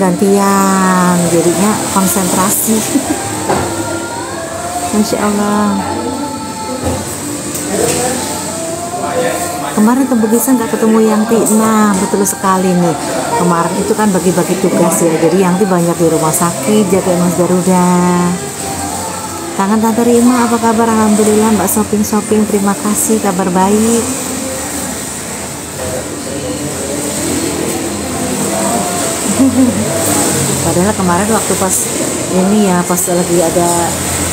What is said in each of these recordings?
gantian, jadinya konsentrasi. Masya Allah. Kemarin ke Bugis nggak ketemu Yanti. Nah, betul sekali nih. Kemarin itu kan bagi-bagi tugas ya. Jadi Yanti banyak di rumah sakit, jaga Mas Garuda. Kangen Tante Rima, apa kabar? Alhamdulillah Mbak shopping-shopping, terima kasih, kabar baik. Padahal kemarin waktu pas ini ya, pas lagi ada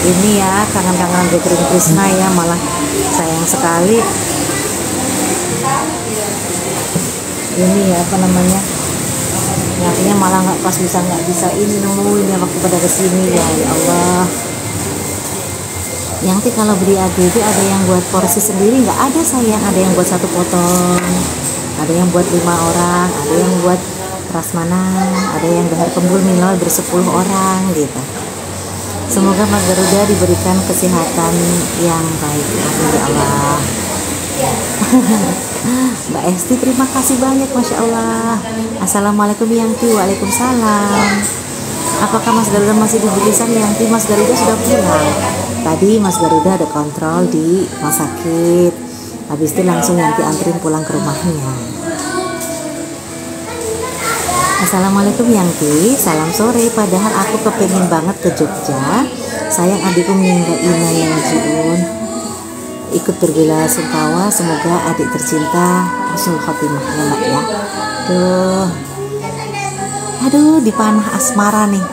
ini ya, kangen-kangen gathering Krishna ya, malah sayang sekali ini ya, apa namanya, artinya malah nggak bisa ini nemuin ya waktu pada kesini ya. Ya Allah, yang kalau beli AGD ada yang buat porsi sendiri nggak? Ada sayang, ada yang buat 1 potong, ada yang buat 5 orang, ada yang buat prasmanan, ada yang dahar kembul minol ber-10 orang gitu. Semoga Mas Garuda diberikan kesehatan yang baik, amin ya Allah. Mbak Esti, terima kasih banyak, Masya Allah. Assalamualaikum Yanti. Waalaikumsalam. Apakah Mas Garuda masih di Bukisan? Yanti, Mas Garuda sudah pulang. Tadi Mas Garuda ada kontrol di rumah sakit, habis itu langsung Yanti anterin pulang ke rumahnya. Assalamualaikum Yanti, salam sore. Padahal aku kepengen banget ke Jogja. Sayang adikku meninggal, Ina yang Jiun. Ikut berbela sungkawa, semoga adik tercinta husnul khotimah ya Mbak ya. Aduh dipanah asmara nih.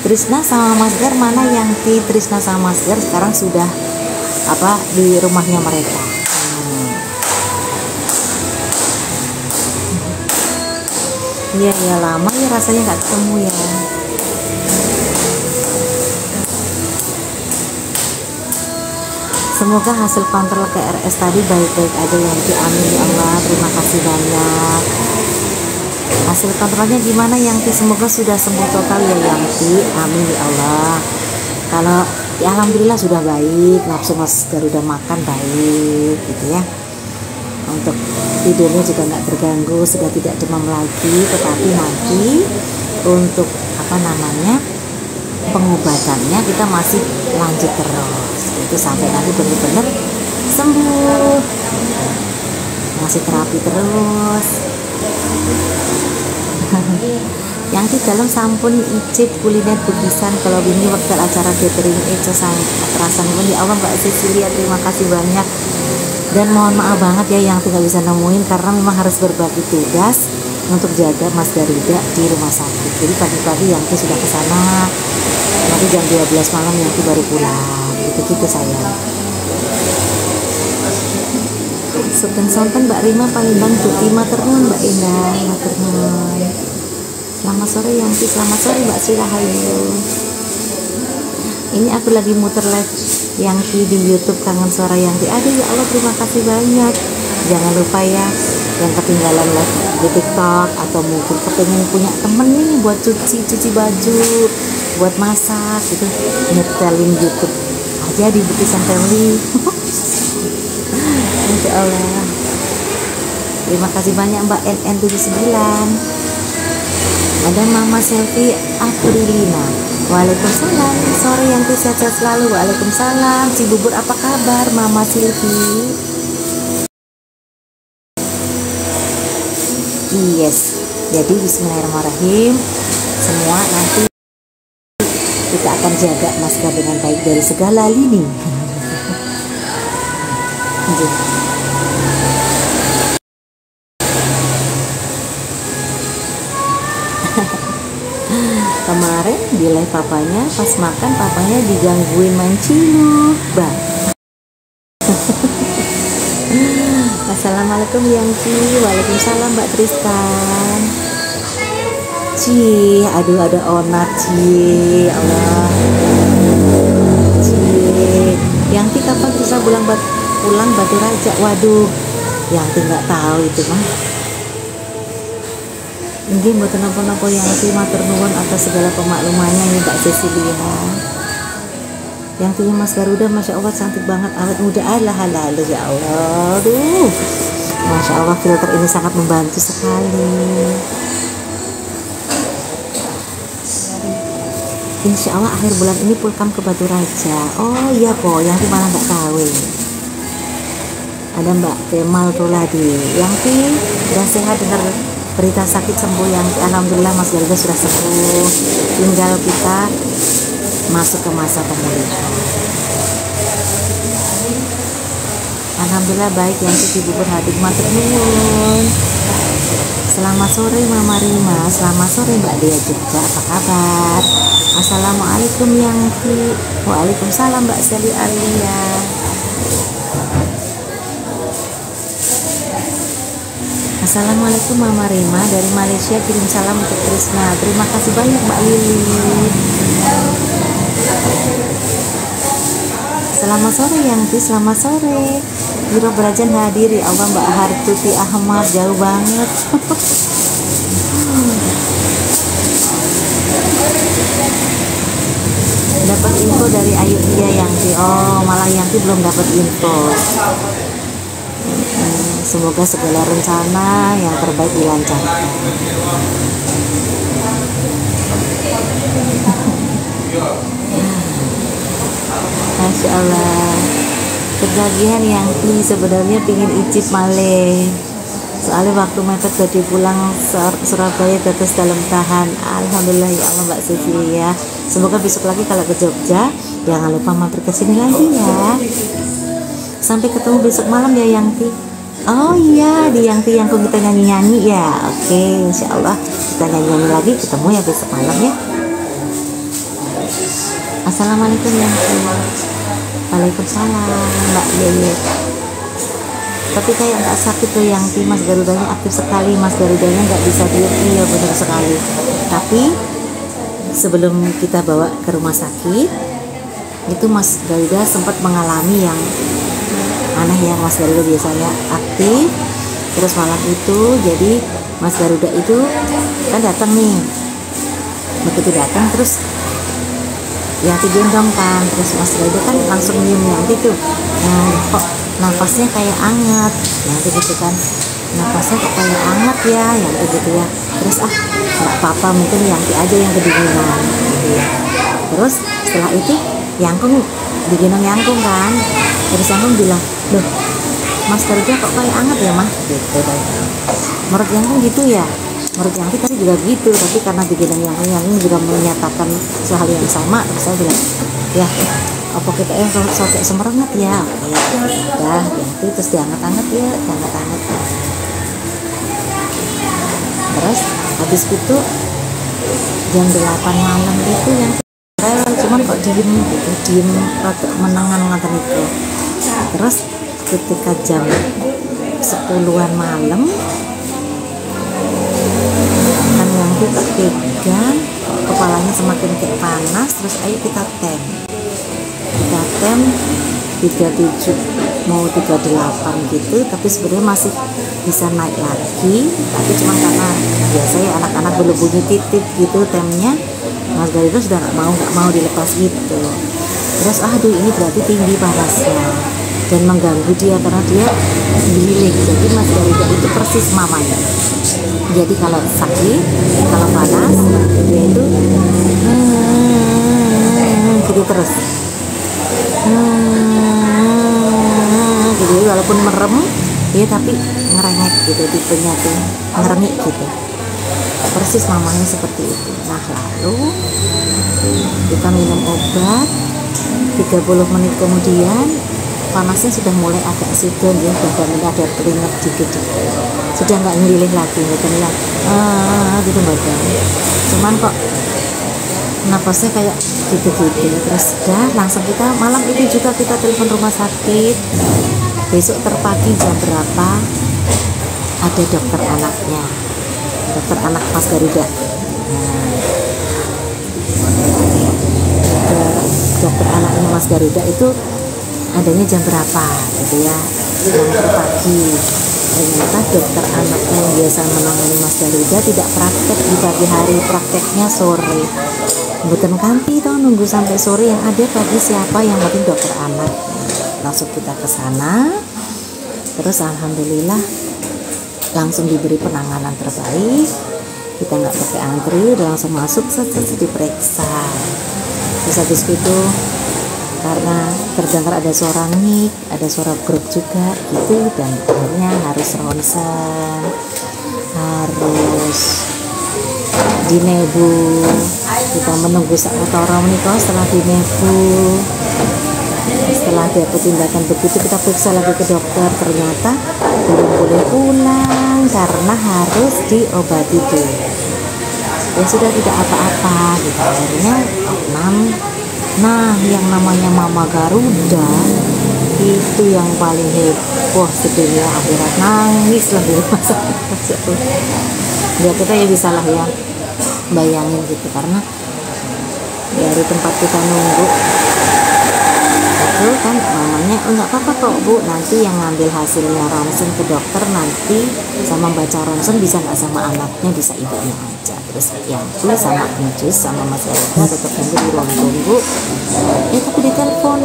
Trisna sama Mas Gar mana? Yanti, Trisna sama Mas Gar sekarang sudah di rumahnya mereka. Iya ya, lama ya rasanya nggak ketemu ya. Semoga hasil kontrol KRS tadi baik-baik aja Yanti, amin ya Allah. Terima kasih banyak. Hasil kontrolnya gimana Yanti? Semoga sudah sembuh total ya Yanti, amin ya Allah. Kalau ya alhamdulillah sudah baik, nafsu Mas Garuda makan baik gitu ya. Untuk tidurnya juga nggak terganggu, sudah tidak demam lagi. Tetapi nanti untuk pengobatannya kita masih lanjut terus itu sampai nanti benar-benar sembuh, masih terapi terus. Yang di dalam sampun icip kuliner Bukisan kalau ini waktu acara gathering sang kekerasan pun ya Allah. Mbak Cecilia, terima kasih banyak dan mohon maaf banget ya yang tidak bisa nemuin karena memang harus berbagi tugas untuk jaga Mas Garuda di rumah sakit. Jadi pagi-pagi Yanti sudah ke sana, nanti jam 12 malam Yanti baru pulang. Gitu sayang. Sonten Mbak Rima Palembang Joti Maternuun Mbak Indah Maternuun. Selamat sore Yanti, selamat sore Mbak Sri Rahayu. Ini aku lagi muter live Yanti di YouTube Kangen Suara Yanti. Aduh ya Allah, terima kasih banyak. Jangan lupa ya yang ketinggalan live di TikTok atau mungkin kepengen punya temen nih buat cuci baju, buat masak gitu, nyetelin YouTube aja di Bukisan Family. Insya Allah. Terima kasih banyak Mbak NN79. Ada Mama Selfie Aprilina. Waalaikumsalam. Sore yang sehat-sehat selalu. Waalaikumsalam. Cibubur apa kabar Mama Selfie? Yes. Jadi bismillahirrahmanirrahim. Semua nanti kita akan jaga Mas Gar dengan baik dari segala lini. Kemarin di live papanya, pas makan papanya digangguin main ciluk bang. Assalamualaikum Yanti. Waalaikumsalam Mbak Tristan. Aduh ada onat Allah. Yanti kapan bisa pulang Batu Raja? Waduh, Yanti nggak tahu itu mah. Ini buat nopo-nopo Yanti matur nuwun atas segala pemaklumannya nih Mbak Cecilia. Yanti Mas Garuda Masya Allah cantik banget, awet muda, alah ya Allah. Aduh, Masya Allah filter ini sangat membantu sekali. insya Allah akhir bulan ini pulkam ke Batu Raja. Oh iya po, yang di mana nggak tahu. Ada Mbak Kemal Tuladi, yang udah sehat dengar berita sakit sembuh. Yang alhamdulillah Mas Garuda sudah sembuh, tinggal kita masuk ke masa pemulihan. Alhamdulillah baik yang Ibu Berhadik matur nuwun. Selamat sore Mama Rima, selamat sore Mbak Dea juga, apa kabar? Assalamualaikum Yangti. Waalaikumsalam Mbak Seli Alia. Assalamualaikum Mama Rima dari Malaysia, kirim salam untuk Krisna. Terima kasih banyak Mbak Lili. Selamat sore Yangti, selamat sore. Biro Berajan hadiri, Allah Mbak Hartuti Ahmad, jauh banget. Dapat info dari Ayu Tia Yangti. Oh, malah Yangti belum dapat info. Semoga segala rencana yang terbaik dilancarkan. Masya Allah. Ketagihan yang sebenarnya pingin icip malih. Soalnya waktu mepet tadi pulang Surabaya terus dalam tahan. Alhamdulillah ya Allah Mbak Cecilia. Semoga besok lagi kalau ke Jogja jangan lupa mampir ke sini lagi ya. Sampai ketemu besok malam ya Yangti. Oh iya, di Yangti yang kita nyanyi-nyanyi ya. Oke, insya Allah kita nyanyi-nyanyi lagi, ketemu ya besok malam ya. Assalamualaikum Yangti. Waalaikumsalam Mbak Yeye. Tapi kayak nggak sakit tuh Yangti, Mas Garudanya aktif sekali, Mas Garudanya nggak bisa diem. Iya benar sekali. Tapi sebelum kita bawa ke rumah sakit, itu Mas Garuda sempat mengalami yang aneh ya. Mas Garuda biasanya aktif, terus malam itu jadi Mas Garuda itu kan datang nih, begitu datang terus Yangti gendong kan, terus Mas Garuda kan langsung nyium Yangti tuh. Nah kok nafasnya kayak anget, Yangti gitu kan, nafasnya kok kayak anget ya Yangti gitu ya. Terus nggak apa-apa, mungkin Yangti aja yang kedinginan gitu ya. Terus setelah itu Yangkung digendong Yangkung kan, terus Yangkung bilang, loh Mas Garuda kok kayak anget ya Mah gitu kan. Menurut Yangkung gitu ya, menurut Yangti tadi juga gitu, tapi karena digendong Yangkung juga menyatakan hal yang sama. Terus saya bilang, ya apa kita sosok semerenget ya. Oke ya Yangti, terus dianget-anget ya, dianget-anget. Terus habis itu jam 8 malam itu Yangti cuman kok diem gitu, diem rada menengan ngoten itu. Terus ketika jam 10-an malam kan Yangti kepegang, kepalanya semakin kayak panas. Terus ayo kita tem 37 mau 38 gitu, tapi sebenarnya masih bisa naik lagi, tapi cuma karena biasanya anak-anak belum bunyi titik gitu temnya, Mas Garuda sudah nggak mau dilepas gitu. Terus aduh ini berarti tinggi panasnya dan mengganggu dia karena dia giling. Jadi Mas Garuda itu persis mamanya. Jadi kalau sakit, kalau panas dia itu gitu terus gitu, walaupun merem ya tapi ngerengek gitu, tipenya tuh ngerengek gitu, persis mamanya seperti itu. Nah lalu kita minum obat, 30 menit kemudian panasnya sudah mulai agak sedang ya, badannya ada keringat dikit-dikit, sudah nggak ngelilih lagi gitu gitu badan, cuman kok nafasnya kayak gitu-gitu. Terus langsung kita malam itu juga kita telepon rumah sakit. Besok terpagi jam berapa ada dokter anaknya, dokter anak Mas Garuda. Dokter anaknya Mas Garuda itu adanya jam berapa gitu ya, jam terpagi. Ternyata dokter anak yang biasa menangani Mas Garuda tidak praktek di pagi hari, prakteknya sore. Mboten kanti toh nunggu sampai sore, yang ada pagi siapa, yang penting dokter anak. Langsung kita ke sana. Terus alhamdulillah langsung diberi penanganan terbaik. kita nggak pakai antri, udah langsung masuk, diperiksa. Terus habis itu karena terdengar ada suara mic, ada suara grup juga gitu, dan akhirnya harus ronsen, harus dinebu. Kita menunggu saatoro menikah. Setelah dinebu, setelah dia tindakan begitu, kita periksa lagi ke dokter, ternyata belum boleh pulang karena harus diobati dulu. Ya sudah, tidak apa-apa gitu. Akhirnya nah yang namanya Mama Garuda itu yang paling heboh sedunia akhirat, nangis lah di rumah sakit. Ya kita ya bisa lah ya bayangin gitu, karena dari tempat kita nunggu itu kan mamanya, enggak apa-apa kok Bu, nanti yang ngambil hasilnya ronsen ke dokter nanti sama baca ronsen bisa nggak sama anaknya, bisa ibunya aja. Terus yang itu sama Encus sama Mas Erika tetap nunggu di ruang tunggu. Tapi ditelepon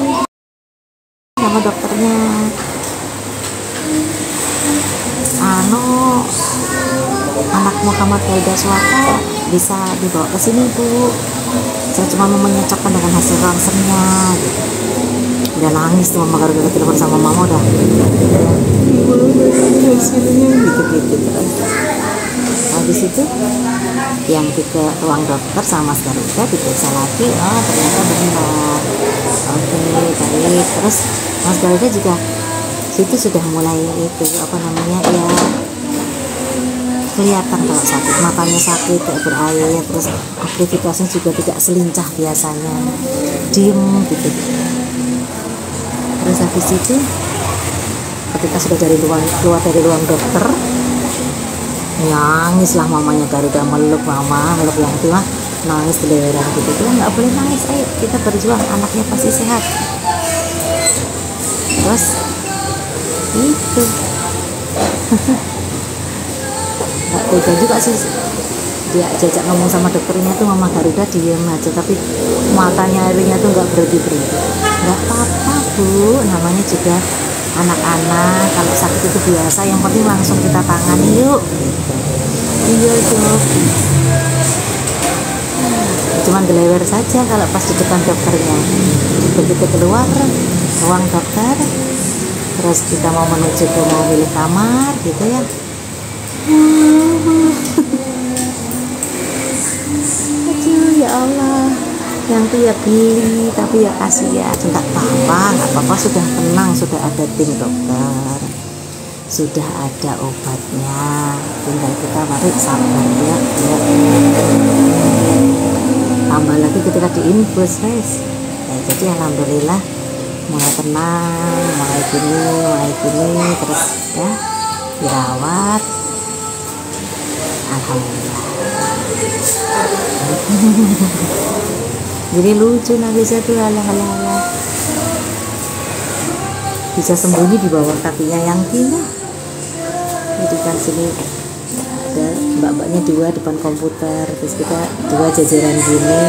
sama dokternya, anak Muhammad Kaida Suwaka bisa dibawa ke sini Bu, saya cuma mau menyocokkan dengan hasil ronsennya gitu. Udah nangis tuh Mama Garuda, telepon sama Mama udah hasilnya gitu terus. Habis itu yang ke ruang dokter sama Mas Garuda diperiksa lagi, oh ternyata benar, oke baik. Terus Mas Garuda juga situ sudah mulai itu apa namanya ya, kelihatan kalau sakit, matanya sakit kayak berair, terus aktivitasnya juga tidak selincah biasanya, diem gitu. Terus habis itu ketika sudah keluar dari ruang dokter, nangis lah mamanya Garuda, meluk yang tua, nangis teleran gitu. Kita nggak boleh nangis, ayo kita berjuang, anaknya pasti sehat. Terus itu nggak tega juga sih dia jajak ngomong sama dokternya tuh, Mama Garuda diem aja, tapi matanya airnya tuh nggak berhenti. Nggak apa-apa Bu, namanya juga anak-anak, kalau sakit itu biasa, yang penting langsung kita tangani yuk gitu. Iya dok, cuman gelewer saja kalau pas di depan dokternya. Begitu keluar ruang dokter, terus kita mau menuju ke mau pilih kamar gitu ya, aduh ya Allah, yang tuh ya beli tapi ya kasihan. Nggak apa-apa, sudah tenang, sudah ada tim dokter, sudah ada obatnya, tinggal kita mari sabar ya. Tambah lagi ketika diinfus guys ya, jadi alhamdulillah mulai tenang, mulai gini terus ya dirawat, alhamdulillah. Jadi lucu Nabisa tuh, alah bisa sembunyi di bawah kakinya yang tinggi. Jadi kan sini ada mbak-mbaknya dua depan komputer, terus kita dua jajaran gini,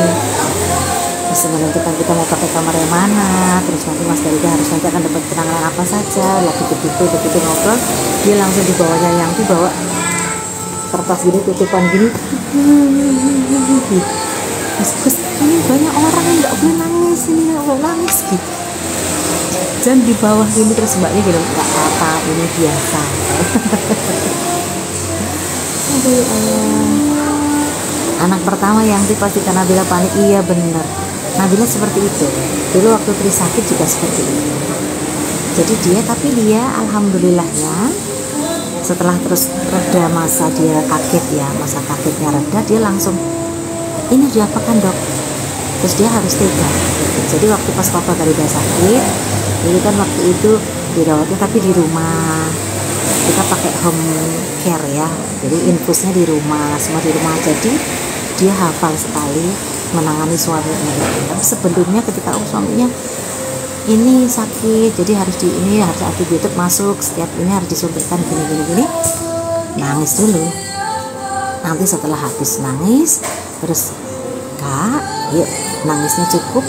terus menentukan kita mau pakai kamar yang mana. Terus nanti Mas Garuda harus nanti akan dapat penanganan apa saja. Lagi begitu ngobrol, dia langsung di bawahnya yang bawa kertas gini, tutupan gini. Terus ini banyak orang yang nggak boleh nangis, ini nggak boleh nangis gitu. Dan di bawah gini, terus mbaknya bilang nggak apa, ini biasa. Aduh Allah. Anak pertama yang dipastikan Nabila panik, iya bener. Nabila seperti itu. Dulu waktu Tri sakit juga seperti itu. Jadi dia alhamdulillahnya setelah terus reda masa dia kaget ya, masa kagetnya reda, dia langsung ini diapakan dok, terus dia harus tega. Jadi waktu pas Papa Garuda sakit, jadi kan waktu itu dirawatnya tapi di rumah, kita pakai home care ya, jadi infusnya di rumah, semua di rumah. Jadi dia hafal sekali menangani suaminya itu. Tapi sebelumnya ketika suaminya ini sakit, jadi harus harus antibiotik masuk, setiap ini harus disuntikkan gini, nangis dulu. Nanti setelah habis nangis, terus Kak, yuk nangisnya cukup,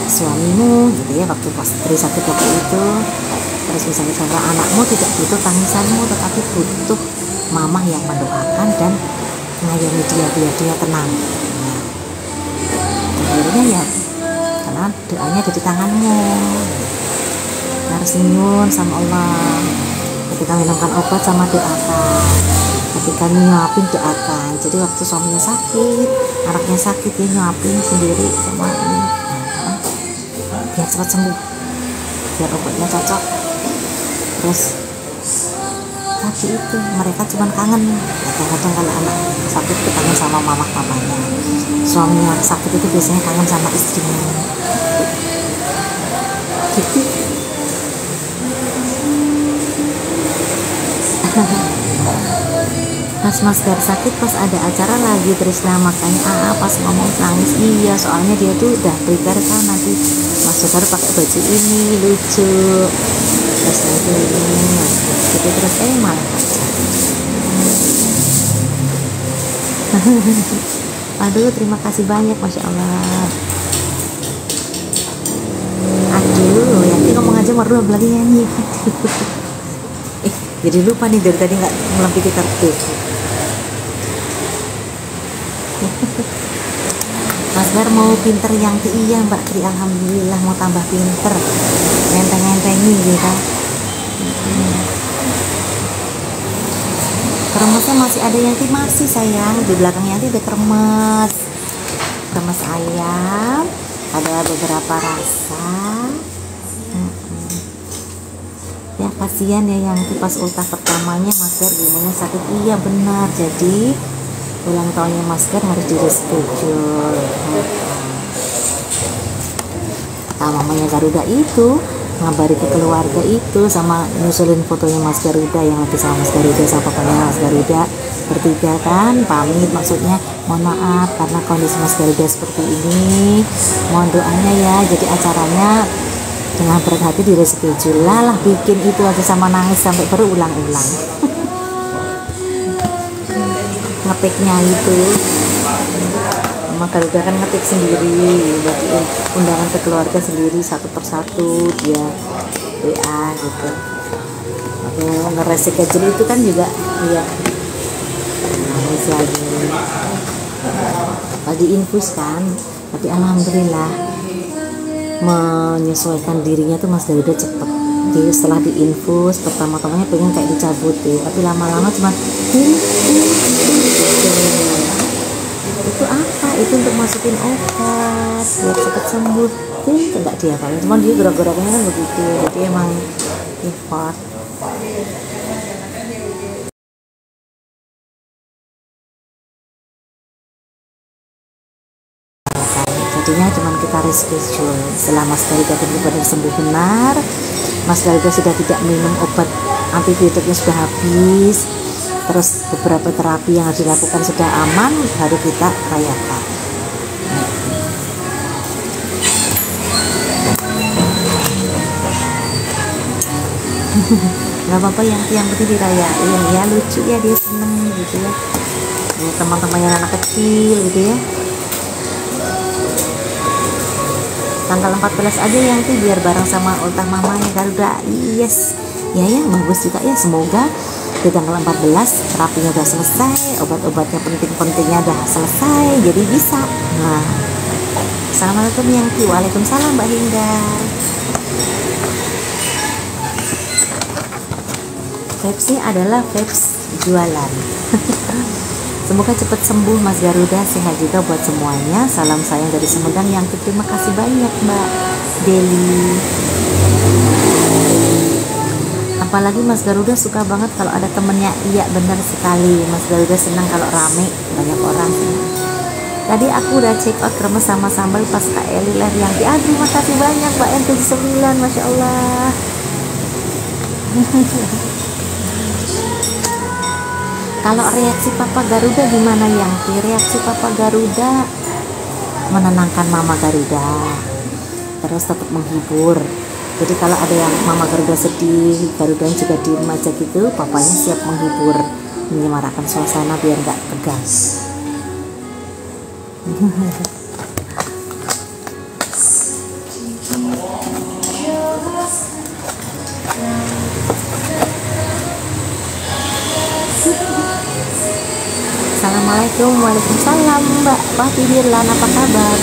suamimu gitu ya, waktu pas Tri sakit waktu itu. Terus misalnya anakmu tidak butuh tangisanmu, tetapi butuh mama yang mendoakan dan mengayomi dia biar dia tenang. Akhirnya ya karena doanya ada di tanganmu, harus senyum sama Allah. Ketika minumkan obat sama doakan, ketika nyuapin doakan. Jadi waktu suaminya sakit, anaknya sakit, dia nyuapin sendiri sama ini, biar cepat sembuh, biar obatnya cocok. Terus tadi itu mereka cuma kangen, kadang-kadang kalau anak sakit itu kangen sama mama papanya, suaminya sakit itu biasanya kangen sama istrinya gitu. Pas Mas Gar sakit, pas ada acara lagi Trisna, makanya pas ngomong nangis. Iya, soalnya dia tuh udah prepare kan nanti Mas Gar pakai baju ini lucu, terus nanti ini gitu, terus malah kacau. Aduh, terima kasih banyak, Masya Allah. Aduh, Yanti ngomong aja Marduh lagi nyanyi. Jadi lupa nih dari tadi nggak melampiri kartu. Mas Gar mau pinter yang iya Mbak Tri, alhamdulillah mau tambah pinter, ngenteng-ngentengi gitu. Kremesnya masih ada Yanti, masih sayang, di belakang Yanti ada kremes ayam, ada beberapa rasa. Ya kasihan ya yang pas ultah pertamanya Mas Gar gimana sakit. Iya benar, jadi ulang tahunnya Mas Gar harus di reschedule. Nah, mamanya Garuda itu ngabari ke keluarga itu sama nyusulin fotonya Mas Garuda yang lagi sama Mas Garuda sama papanya Mas Garuda bertiga kan, pamit maksudnya mohon maaf karena kondisi Mas Garuda seperti ini, mohon doanya ya. Jadi acaranya dengan berat hati di reschedule lah, bikin itu aja sama nangis sampai berulang-ulang. Ngetiknya itu maka udah kan ngetik sendiri, jadi undangan ke keluarga sendiri satu persatu dia WA gitu. Aku nge-reschedule itu kan juga ya nangis lagi. Tadi infus kan, tapi alhamdulillah menyesuaikan dirinya tuh Mas Garuda cepet. Jadi setelah diinfus pertama-tamanya pengen kayak dicabut deh, tapi lama-lama cuma itu apa? Itu untuk masukin obat biar cepet sembuh. Enggak dia kan, cuma dia gerak-geraknya kan begitu, jadi emang effort. Jadinya cuman kita reschedule. Setelah Mas Garuda benar-benar sembuh benar, Mas Garuda sudah tidak minum obat, antibiotiknya sudah habis, terus beberapa terapi yang harus dilakukan sudah aman, baru kita rayakan. Gak apa-apa, yang penting dirayain ya, lucu ya, dia seneng gitu ya, teman-temannya anak kecil gitu ya. Tanggal 14 aja yang tuh biar bareng sama ultah mamanya Garuda. Yes ya, bagus juga ya. Semoga di tanggal 14 terapinya udah selesai, obat-obatnya penting-pentingnya udah selesai, jadi bisa. Nah, assalamualaikum Yangti. Waalaikumsalam Mbak Hindar. Vibes-nya adalah vibes jualan. Semoga cepat sembuh Mas Garuda, sehat juga buat semuanya. Salam sayang dari Sumedang yang terima kasih banyak Mbak Deli. Apalagi Mas Garuda suka banget kalau ada temennya. Iya benar sekali, Mas Garuda senang kalau rame banyak orang. Tadi aku udah check out kremes sama sambal pas Kak Eli live yang di. Aduh makasih banyak Mbak N79, Masya Allah. Kalau reaksi Papa Garuda gimana Yangti? Reaksi Papa Garuda menenangkan Mama Garuda, terus tetap menghibur. Jadi kalau ada yang Mama Garuda sedih, Garuda juga diem aja gitu, papanya siap menghibur, menyemarakan suasana biar nggak tegang. Assalamualaikum. Waalaikumsalam Mbak Fatih Dirlan, apa kabar?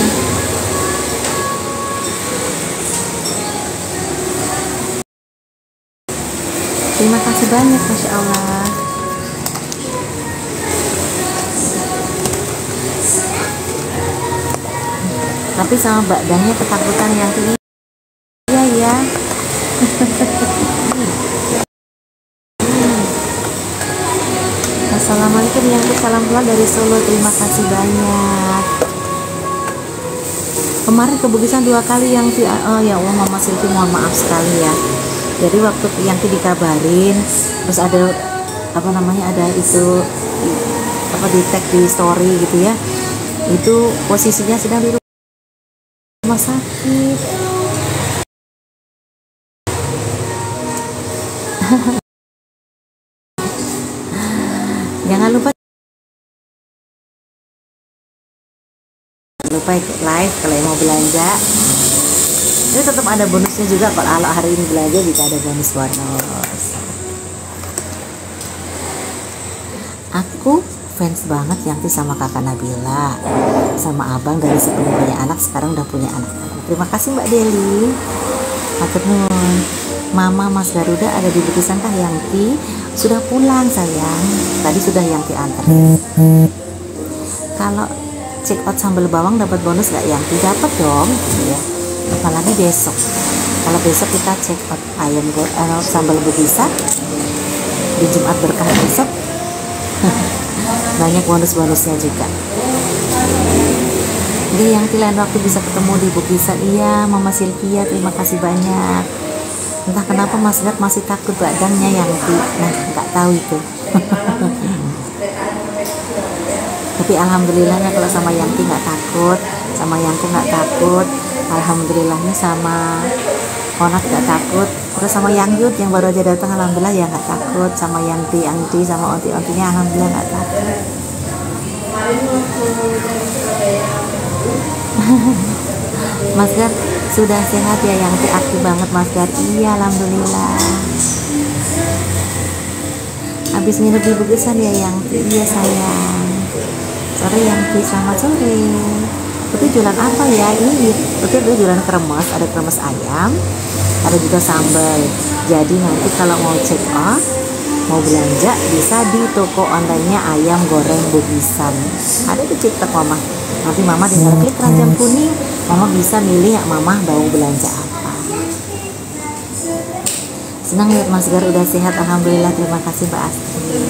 Terima kasih banyak, Masya Allah. Tapi sama Mbak Danya ketakutan yang tinggi. Iya ya. Assalamualaikum yang salam pula dari Solo, terima kasih banyak. Kemarin ke Bugisan 2 kali yang ya Allah, Mama Silvi mohon maaf sekali ya. Jadi waktu yang dikabarin terus ada apa namanya, ada itu apa di tag di story gitu ya, itu posisinya sedang di rumah sakit. Jangan lupa ikut live kalau mau belanja. Itu tetap ada bonusnya juga kalau hari ini belanja, juga ada bonus. Aku fans banget yang sama kakak Nabila sama abang, dari sebelum punya anak sekarang udah punya anak. Terima kasih Mbak Deli. Matur nuwun. Mama Mas Garuda ada di Bukisan kah Yangti? Sudah pulang sayang, tadi sudah Yangti antar. Kalau check out sambal bawang dapat bonus gak Yangti? Dapat dong ya. Apalagi besok, kalau besok kita check out ayam sambal Bukisan di Jumat berkah besok. Banyak bonus-bonusnya juga. Jadi Yangti lain waktu bisa ketemu di Bukisan. Iya Mama Sylvia, terima kasih banyak. Entah kenapa Mas Gar masih takut badannya Yangti. Nah, nggak tahu itu. Tapi alhamdulillahnya kalau sama Yangti nggak takut, sama Yangku nggak takut. Alhamdulillahnya sama Onat nggak takut. Terus sama Yang Yud yang baru aja datang, alhamdulillah ya nggak takut. Sama Yangti sama onti-ontinya alhamdulillah nggak takut. Mas Gar sudah sehat ya Yangti, aktif banget Mas Gar. Iya alhamdulillah. Habis nginep di Bukisan ya Yangti? Iya sayang. Sore Yangti, selamat sore. Itu jualan apa ya ini? Itu jualan kremes, ada kremes ayam, ada juga sambal. Jadi nanti kalau mau check out, mau belanja bisa di toko online-nya ayam goreng Bukisan. Ada di TikTok Mama. Nanti Mama tinggal klik keranjang kuning, Mama bisa milih ya Mama mau belanja apa. Senang lihat Mas Gar udah sehat, alhamdulillah. Terima kasih Mbak Astri.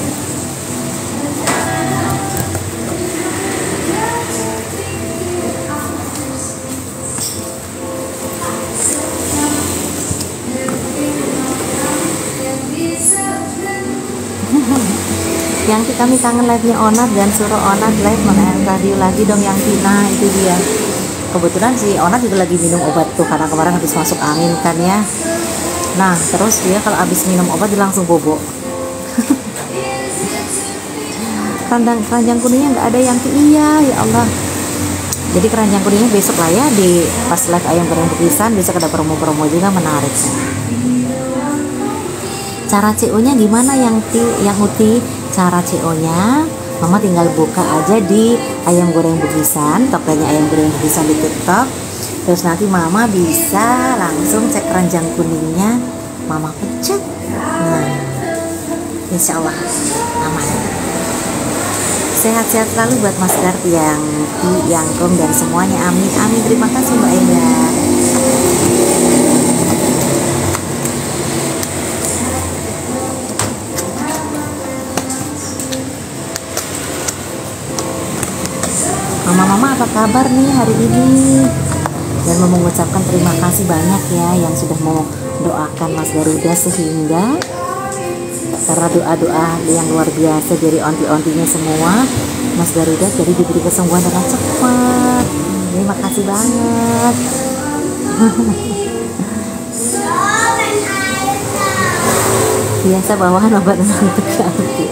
Yangti kami kangen live-nya Onat dan suruh Onat live mengenai radio lagi dong Yangti. Nah itu dia, kebetulan si Onat juga lagi minum obat tuh karena kemarin habis masuk angin kan ya. Nah terus dia kalau habis minum obat dia langsung bobo. Keranjang kuningnya nggak ada Yangti. Iya ya Allah. Jadi keranjang kuningnya besok lah ya, di pas live ayam goreng Bukisan besok ada promo-promo juga menarik. Cara CO-nya gimana yang Uti? Cara CO-nya Mama tinggal buka aja di ayam goreng Bukisan, topenya ayam goreng Bukisan di TikTok. Terus nanti Mama bisa langsung cek keranjang kuningnya, Mama pencet. Nah, insya Allah aman. Sehat-sehat selalu buat Mas Gar, yang Kom dan semuanya. Amin amin. Terima kasih Mbak Enda. Mama apa kabar nih hari ini? Dan mau mengucapkan terima kasih banyak ya yang sudah mau doakan Mas Garuda, sehingga karena doa-doa yang luar biasa dari onti-ontinya semua, Mas Garuda jadi diberi kesembuhan dengan cepat. Terima kasih banget. Biasa bawahan obat untuk Yangti.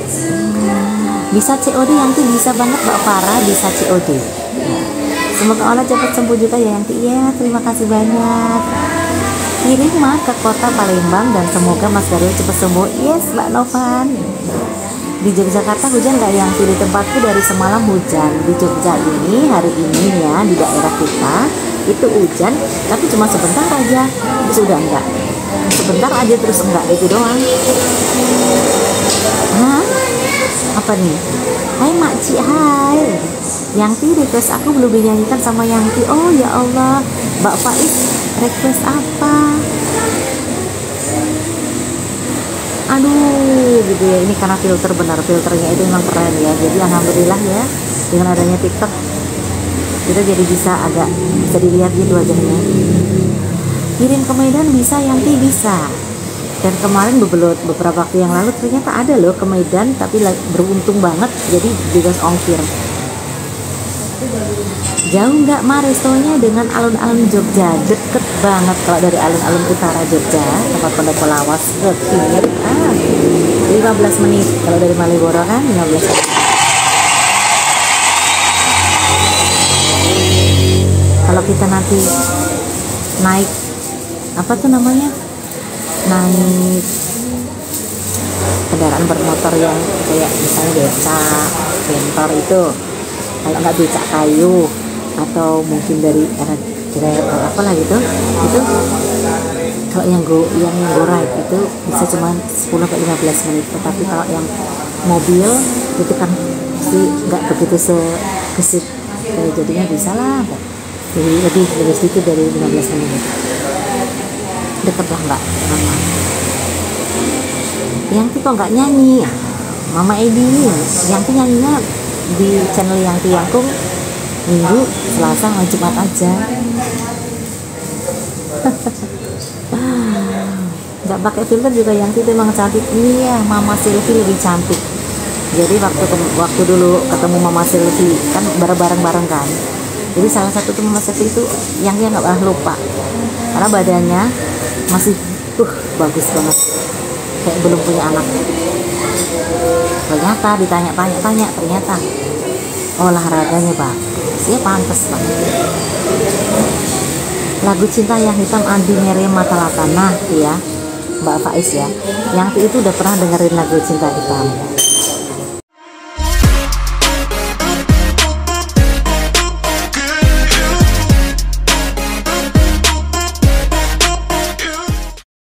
Bisa COD Yangti, bisa banget Mbak Farah, bisa COD. Semoga Allah cepat sembuh juga ya Yangti. Iya, terima kasih banyak. Kirim ke kota Palembang dan semoga Mas Garuda cepat sembuh. Yes Mbak Novan. Di Yogyakarta hujan nggak yang di tempatku dari semalam hujan. Di Jogja ini hari ini ya di daerah kita itu hujan, tapi cuma sebentar aja, terus udah enggak. Sebentar aja terus enggak, itu doang. Hah? Apa nih? Hai Makci, hai. Yangti request aku belum dinyanyikan sama Yangti. Oh ya Allah, Mbak Faiz request apa? Aduh gitu ya, ini karena filter, benar filternya itu memang keren ya. Jadi alhamdulillah ya, dengan adanya TikTok kita jadi bisa dilihat gitu wajahnya. Kirim ke Medan bisa, Yanti bisa. Dan kemarin beberapa waktu yang lalu ternyata ada loh ke Medan, tapi beruntung banget jadi bebas ongkir. Jauh nggak mah restonya dengan alun-alun Jogja? Deket banget kalau dari alun-alun utara Jogja, tempat Pondok Pelawas ke pinggir 15 menit. Kalau dari Malioboro kan 15 menit. Kalau kita nanti naik apa tuh namanya, naik kendaraan bermotor yang kayak misalnya becak, bentor itu, kalau nggak becak kayu atau mungkin dari Grab atau apalah gitu, itu kalau yang go ride itu bisa cuma 10 ke 15 menit. Tetapi kalau yang mobil itu kan pasti nggak begitu segesit, jadinya bisa lah jadi lebih sedikit dari 15 menit. Deket lah Mbak Mama. Yangti kok nggak nyanyi? Mama Edi Yangti nyanyinya di channel Yangti Yangkung Minggu, Selasa, sama Jumat aja. Nggak pakai filter juga Yangti itu emang cantik. Iya, Mama Silvi lebih cantik. Jadi waktu dulu ketemu Mama Silvi kan bareng kan. Jadi salah satu tuh Mama Silvi itu yang dia nggak pernah lupa karena badannya masih bagus banget, kayak belum punya anak. Ternyata ditanya-tanya ternyata olahraganya bagus, ya pantas banget. Lagu Cinta Yang Hitam Andi Meriam Matalata, nah ya Mbak Faiz ya, yang itu udah pernah dengerin lagu Cinta Hitam.